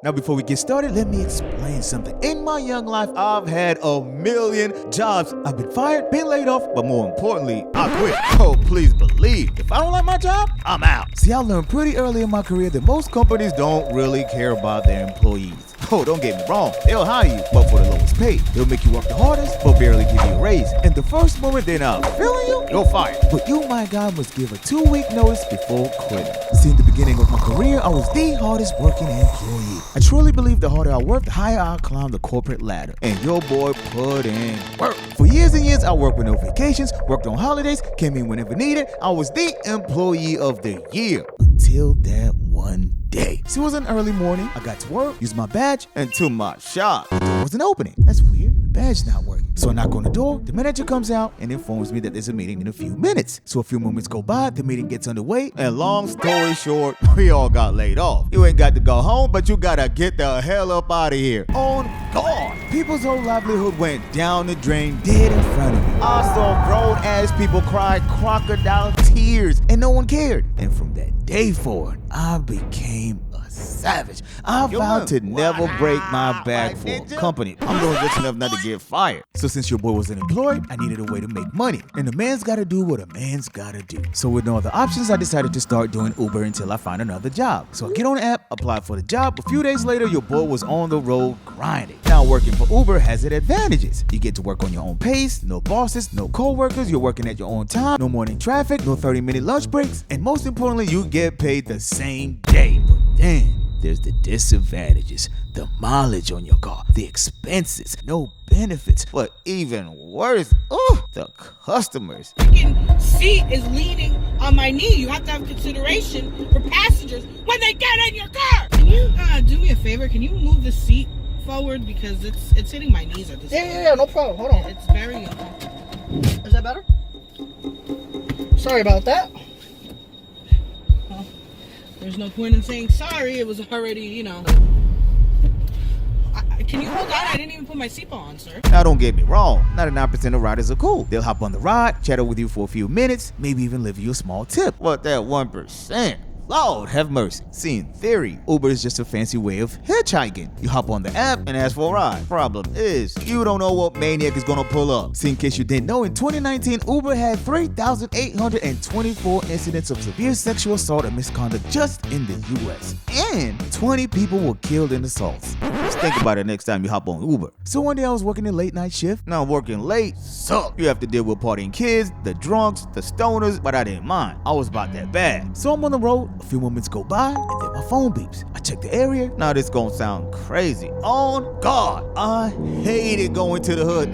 Now, before we get started, let me explain something. In my young life, I've had a million jobs. I've been fired, been laid off, but more importantly, I quit. Oh, please believe, if I don't like my job, I'm out. See, I learned pretty early in my career that most companies don't really care about their employees. Oh, don't get me wrong, they'll hire you, but for the lowest pay. They'll make you work the hardest, but barely give you a raise. And the first moment they're not feeling you, you're fired. But you, my guy, must give a 2-week notice before quitting. See, in the beginning of my career, I was the hardest working employee. I truly believe the harder I work, the higher I'll climb the corporate ladder. And your boy put in work. For years and years, I worked with no vacations, worked on holidays, came in whenever needed. I was the employee of the year. Until that one day. See, it was an early morning. I got to work, used my badge, and to my shock, the door wasn't opening. That's weird. The badge not working. So I knock on the door. The manager comes out and informs me that there's a meeting in a few minutes. So a few moments go by, the meeting gets underway, and long story short, we all got laid off. You ain't got to go home, but you gotta get the hell up out of here. On guard. People's whole livelihood went down the drain, dead in front of me. I saw grown-ass people cry crocodile tears, and no one cared. And from that day forward, I became a savage. I vowed to never break my back for a company. I'm doing rich enough not to get fired. So since your boy was unemployed, I needed a way to make money. And a man's gotta do what a man's gotta do. So with no other options, I decided to start doing Uber until I find another job. So I get on the app, apply for the job. A few days later, your boy was on the road grinding. Now working for Uber has its advantages. You get to work on your own pace, no bosses, no co-workers, you're working at your own time, no morning traffic, no 30-minute lunch breaks, and most importantly, you get paid the same day. But then there's the disadvantages, the mileage on your car, the expenses, no benefits, but even worse, the customers. Freaking seat is leaning on my knee. You have to have consideration for passengers when they get in your car. Can you do me a favor? Can you move the seat forward because it's hitting my knees at this point. Yeah, no problem. Hold on. It's very uncomfortable. Is that better? Sorry about that. Well, there's no point in saying sorry. It was already, can you hold on? I didn't even put my seatbelt on, sir. Now don't get me wrong, 99% of riders are cool. They'll hop on the ride, chat with you for a few minutes, maybe even leave you a small tip. But that 1%, Lord have mercy. See, in theory, Uber is just a fancy way of hitchhiking. You hop on the app and ask for a ride. Problem is, you don't know what maniac is gonna pull up. See, in case you didn't know, in 2019, Uber had 3,824 incidents of severe sexual assault and misconduct just in the US. And 20 people were killed in assaults. Just think about it next time you hop on Uber. So one day I was working a late night shift. Now working late sucks. You have to deal with partying kids, the drunks, the stoners, but I didn't mind. I was about that bad. So I'm on the road. A few moments go by, and then my phone beeps. I check the area. Now this gonna sound crazy. On God, I hated going to the hood.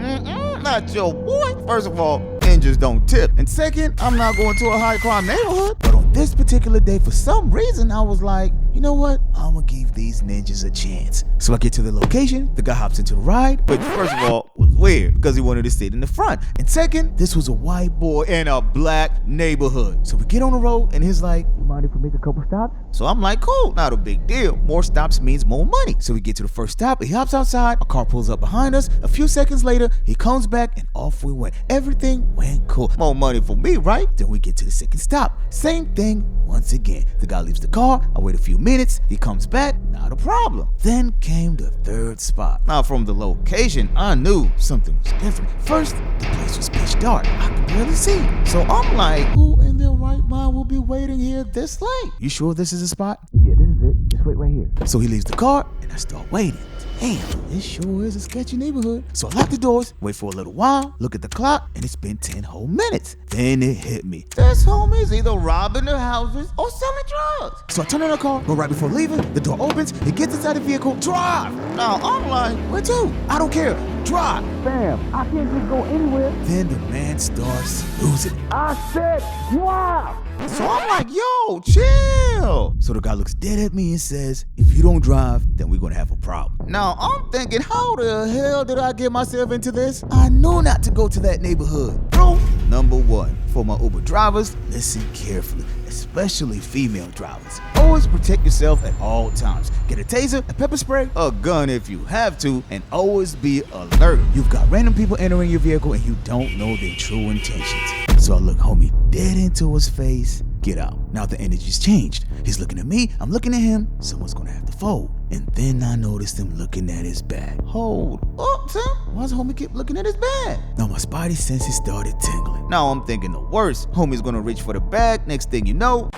Not your boy. First of all, ninjas don't tip. And second, I'm not going to a high crime neighborhood. But on this particular day, for some reason, I was like, you know what? I'm gonna give these ninjas a chance. So I get to the location, the guy hops into the ride, which first of all was weird because he wanted to sit in the front. And second, this was a white boy in a black neighborhood. So we get on the road and he's like, you mind if we make a couple stops? So I'm like, cool, not a big deal. More stops means more money. So we get to the first stop, he hops outside, a car pulls up behind us. A few seconds later, he comes back and off we went. Everything went cool. More money for me, right? Then we get to the second stop. Same thing once again. The guy leaves the car, I wait a few minutes, he comes back, not a problem. Then came the third spot. Now from the location, I knew something was different. First, the place was pitch dark. I could barely see. So I'm like, who in their right mind will be waiting here this late? You sure this is a spot? Yeah, this is it. Just wait right here. So he leaves the car and I start waiting. Damn, this sure is a sketchy neighborhood. So I lock the doors, wait for a little while, look at the clock, and it's been 10 whole minutes. Then it hit me. This homie's either robbing the houses or selling drugs. So I turn on the car, but right before leaving, the door opens, he gets inside the vehicle, drive. Now I'm like, where to? I don't care, drive. Bam, I can't just go anywhere. Then the man starts losing it. I said drive. So I'm like, yo, chill. So the guy looks dead at me and says, if you don't drive, then we're gonna have a problem. Now I'm thinking, how the hell did I get myself into this? I know not to go to that neighborhood. Bro, number one, for my Uber drivers, listen carefully, especially female drivers. Always protect yourself at all times. Get a taser, a pepper spray, a gun if you have to, and always be alert. You've got random people entering your vehicle and you don't know their true intentions. So I look homie dead into his face get out. Now the energy's changed. He's looking at me, I'm looking at him. Someone's gonna have to fold. And then I noticed him looking at his bag. Hold up, Tim. Why's homie keep looking at his bag? Now my spidey senses started tingling. Now I'm thinking the worst. Homie's gonna reach for the bag. Next thing you know,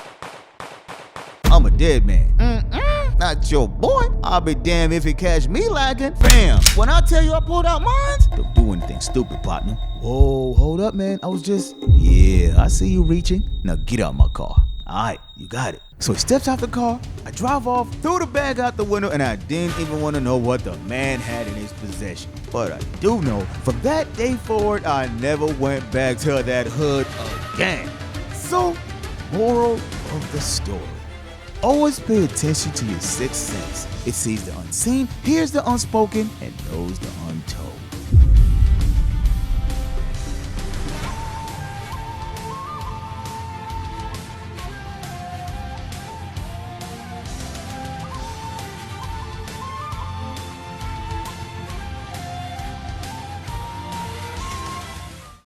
I'm a dead man. Not your boy. I'll be damned if he catch me lagging. Bam! When I tell you I pulled out mines, don't do anything stupid, partner. Whoa, hold up, man. I was just... Yeah, I see you reaching. Now get out my car. Alright, you got it. So he steps out the car, I drive off, threw the bag out the window, and I didn't even want to know what the man had in his possession. But I do know, from that day forward, I never went back to that hood again. So, moral of the story. Always pay attention to your sixth sense. It sees the unseen, hears the unspoken, and knows the untold.